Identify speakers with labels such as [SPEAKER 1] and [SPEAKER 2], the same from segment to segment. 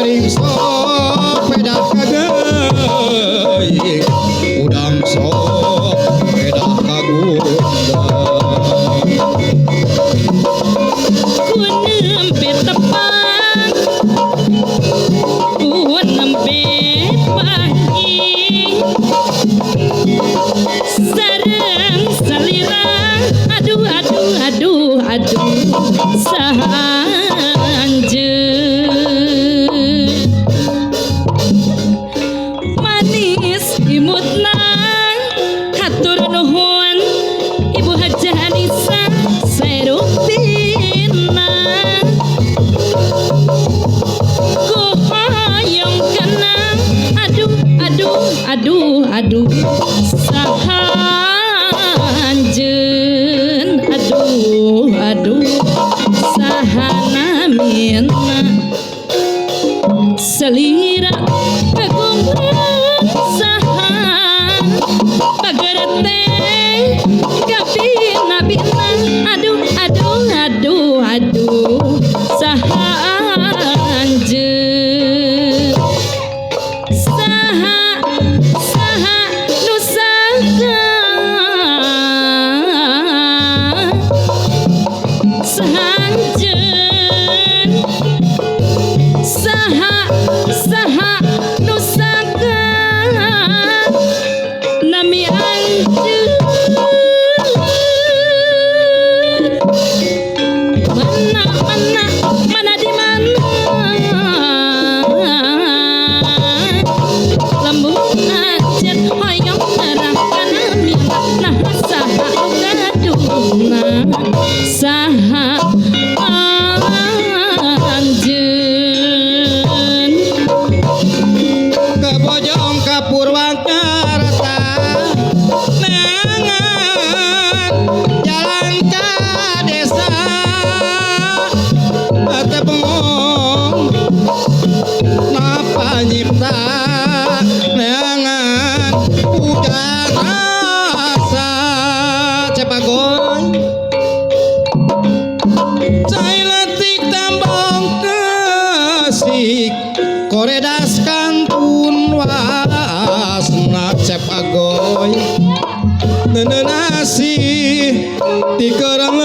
[SPEAKER 1] aing sok pedah kageuy udang sok pedah kagundang
[SPEAKER 2] ku nembe tepang ku nembe pagi sareng salirang aduh aduh aduh aduh sahanjeun manis imut nang hatur nuhun Ibu Hajah Anissa Serupina ku hoyong kenang aduh aduh aduh aduh sahanjeun aduh aduh sahana minna selira kagungan saha pagerete kapina bina aduh aduh aduh aduh sahanjeun saha saha nu sangka sahanjeun saha saha nu sangka nami anjeun mana mana mana di mana lembut ajet hoyong nerangkan minta nah saha nu gaduna saha anjeun
[SPEAKER 1] ke Bojong ka Purwakarta neangan jalan ka desa teu bengong napa nyipta neangan hujan asa cepagoy cai letik tambang kesik koredas kantun wasna cep agoy nenenasi tikereng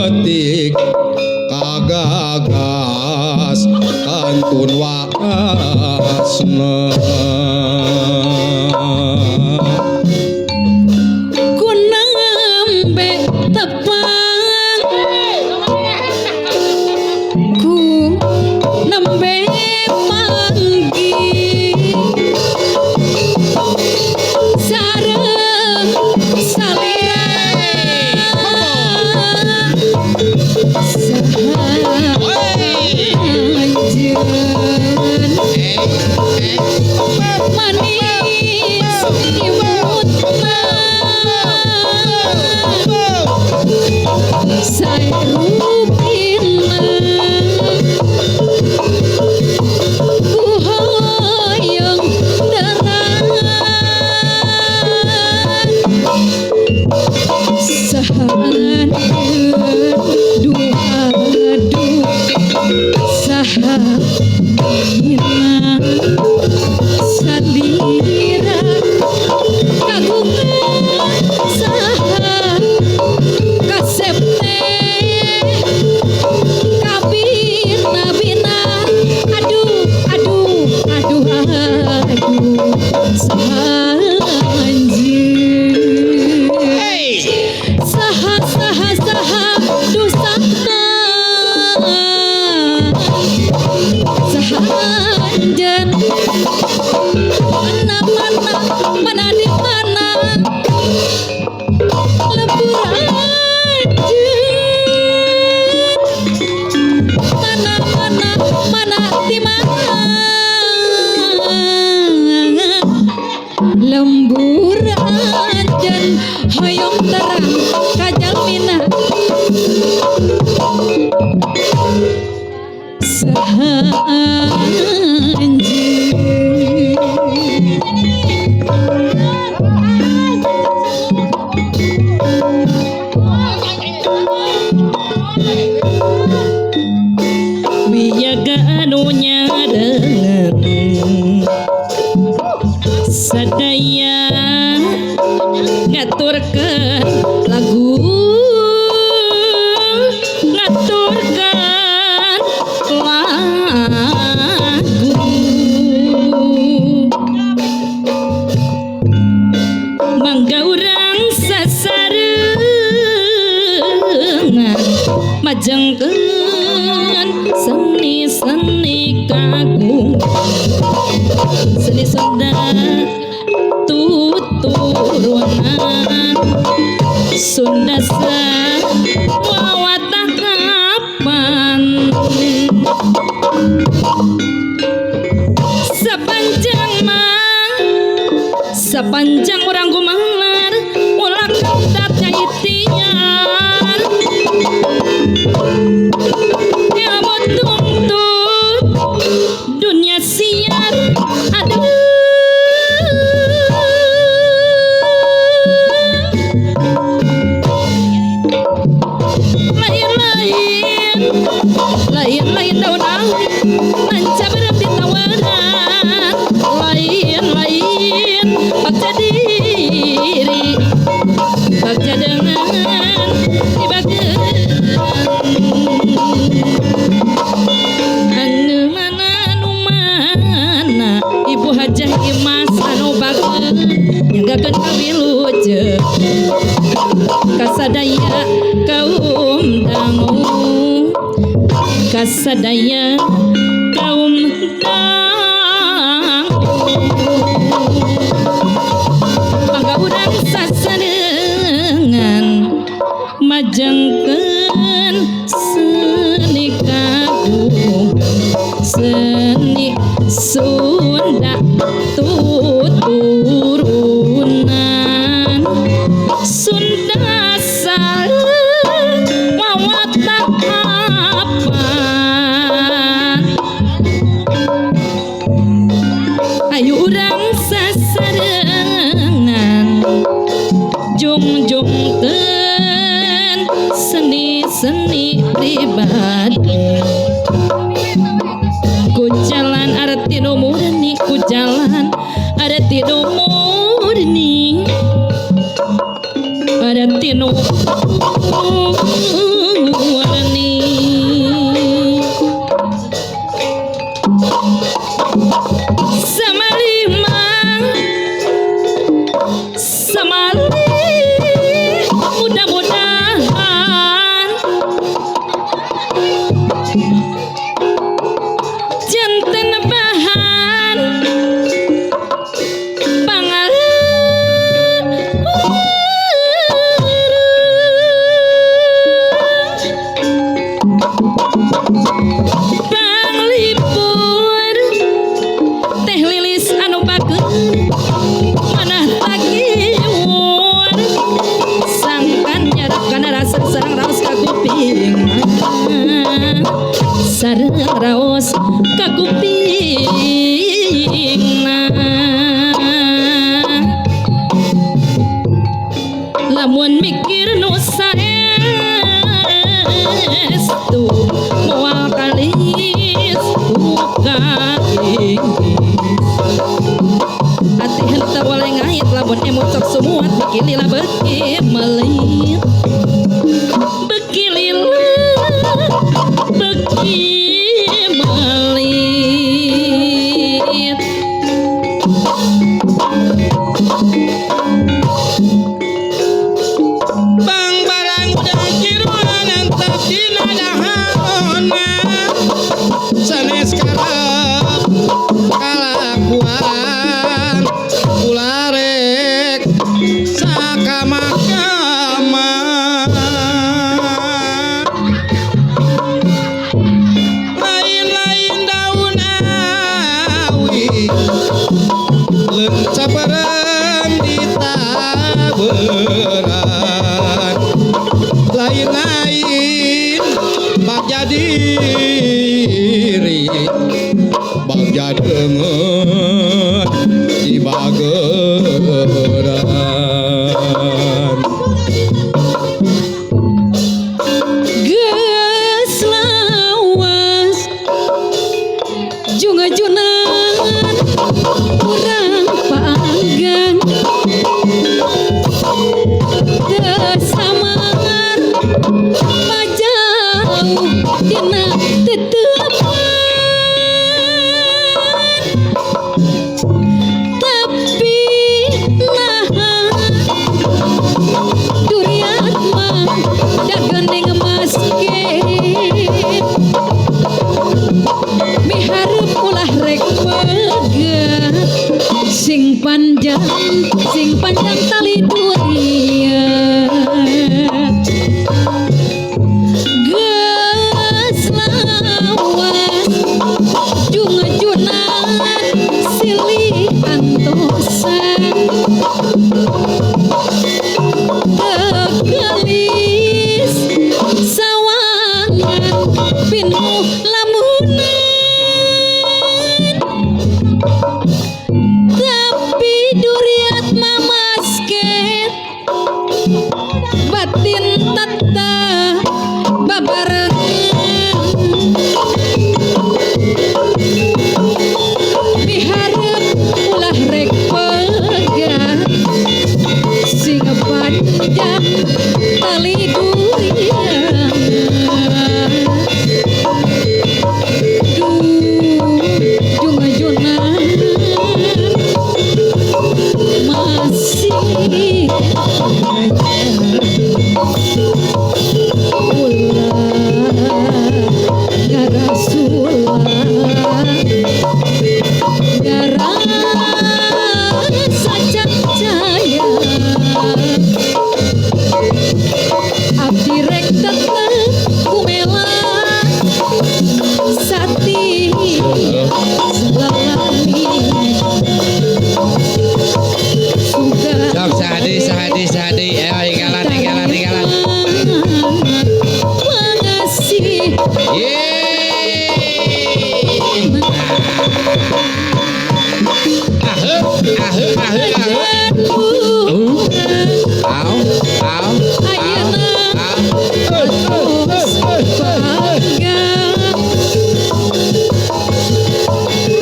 [SPEAKER 1] letik kagagas kantun wasna
[SPEAKER 2] ku nembe tepang ku nembe panggi sareng salirang sahanjeun manis imut Serupina ku hoyong derang sahanjeun dua dua sahanina salira kagungan saha kasepte kabina bina aduh aduh aduh aduh sahanjeun saha saha saha dusana sahanjeun mana mana mana di mana lembur anjeun mana mana mana di mana lembur anjeun hoyong terang kajalmina sahanjeun wiyaga anu nyarengan sadaya ngaturkeun lagu ngaturkeun lagu mangga urang sasarengan majengkeun seni-seni kagung seni Sunda tuturunan Sunda wawatah kapan sepanjang orang gumalar ulah kautat caitian ya tuntut dunia siar aduh lain daun awi manca berarti tawaran lain bakja diri bakja dengan dibageun anu mana ibu hajah imas anu bageun nyanggakeun kawilujeun kasadaya kaum dangu kasadaya kaum mangga urang sasarengan majengkeun seni kagung seni Sunda tuturunan Sunda sareng wawatah ayu urang sasarengan jungjungkeun seni-seni pribadi ku jalan arti nu murni ku jalan arti nu murni arti nu murni mudah-mudahan janten bahan pangareun panglipur teh lilis anu bageun manah tagiwur sangkan nyarap kana rasa sareng raos ka kuping sareng raos ka kupingna lamun mikir nu saestu moal kalis ukaing hati henteu waleh ngait lamun emot sok sumuat bikilila beuki melit bekilila beuki melit
[SPEAKER 1] Bang barang udah kiruan antap dina dahona sanes karep kalakuan ularek sakama-kama lain-lain daun awi lencaparan ditaberan lain-lain bagja diri bagja deungeun di bageran
[SPEAKER 2] geus lawas jungajunan urang panggang tersamar majauh dina tetepan tapi nah durian mah dagening maske miharep ulah rek pegat sing panjang tali durian geus lawas jungajunan silih antosan tegelis sawangan pinuh lamunan tapi duriat mamasket batin tata babarengan miharep ulah rek pegat sing panjang tali durian jungajunan masih sajak jaya abdi rek tetep kumela sati selalami
[SPEAKER 3] Sok sahadi tinggalan
[SPEAKER 2] mengasih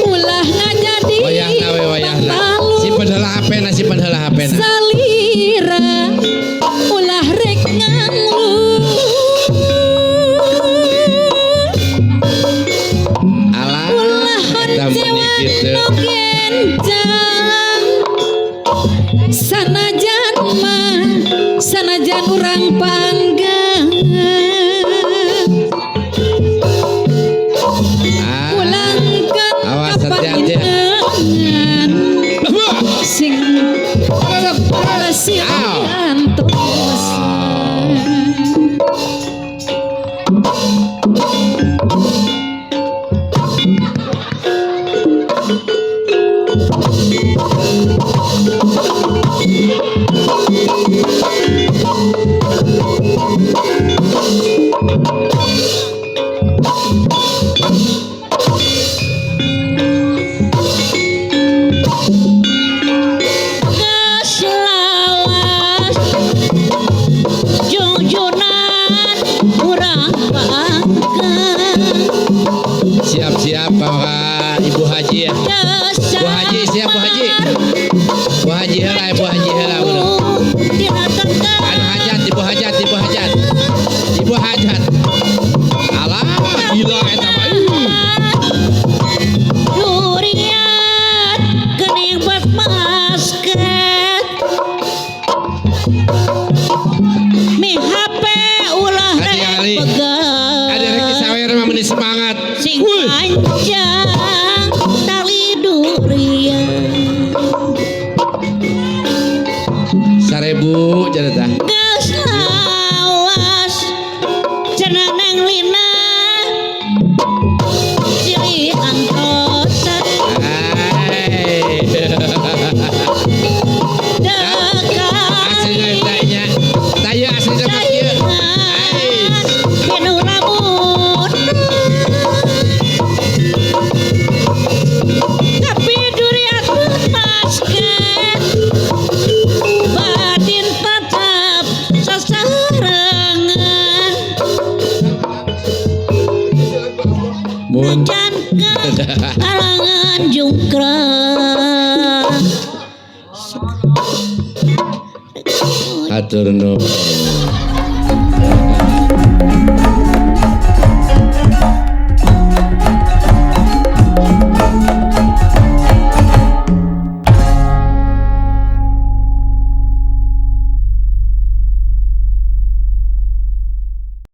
[SPEAKER 2] ulah ngajadi
[SPEAKER 3] simpen heula hapena
[SPEAKER 2] salira ulah rek nganglu
[SPEAKER 3] alah
[SPEAKER 2] ulah
[SPEAKER 3] eta
[SPEAKER 2] honcewa
[SPEAKER 3] meni kitu
[SPEAKER 2] no gencang sanajan urang panggang ulangkan
[SPEAKER 3] awas hati-hati
[SPEAKER 2] sing keberhasilan tosan
[SPEAKER 3] siap Bapak Ibu Haji ya Bu Haji siap Bu Haji heula Bu Haji heula anu hajat Ibu hajat alah gila eta mah
[SPEAKER 2] durian geuning bak masket mi HP ulah rek
[SPEAKER 3] Hati-hati.
[SPEAKER 2] pegat
[SPEAKER 3] ada rek sawer mah meuni semangat
[SPEAKER 2] sing panjang tali durian
[SPEAKER 3] 1000 cenah
[SPEAKER 2] geus lawas cenah nang lina silih antosan
[SPEAKER 3] aslinya tanya tayu asli tempat ieu
[SPEAKER 2] pinuh lamun Alangan jungkrak
[SPEAKER 3] Atur nuhun.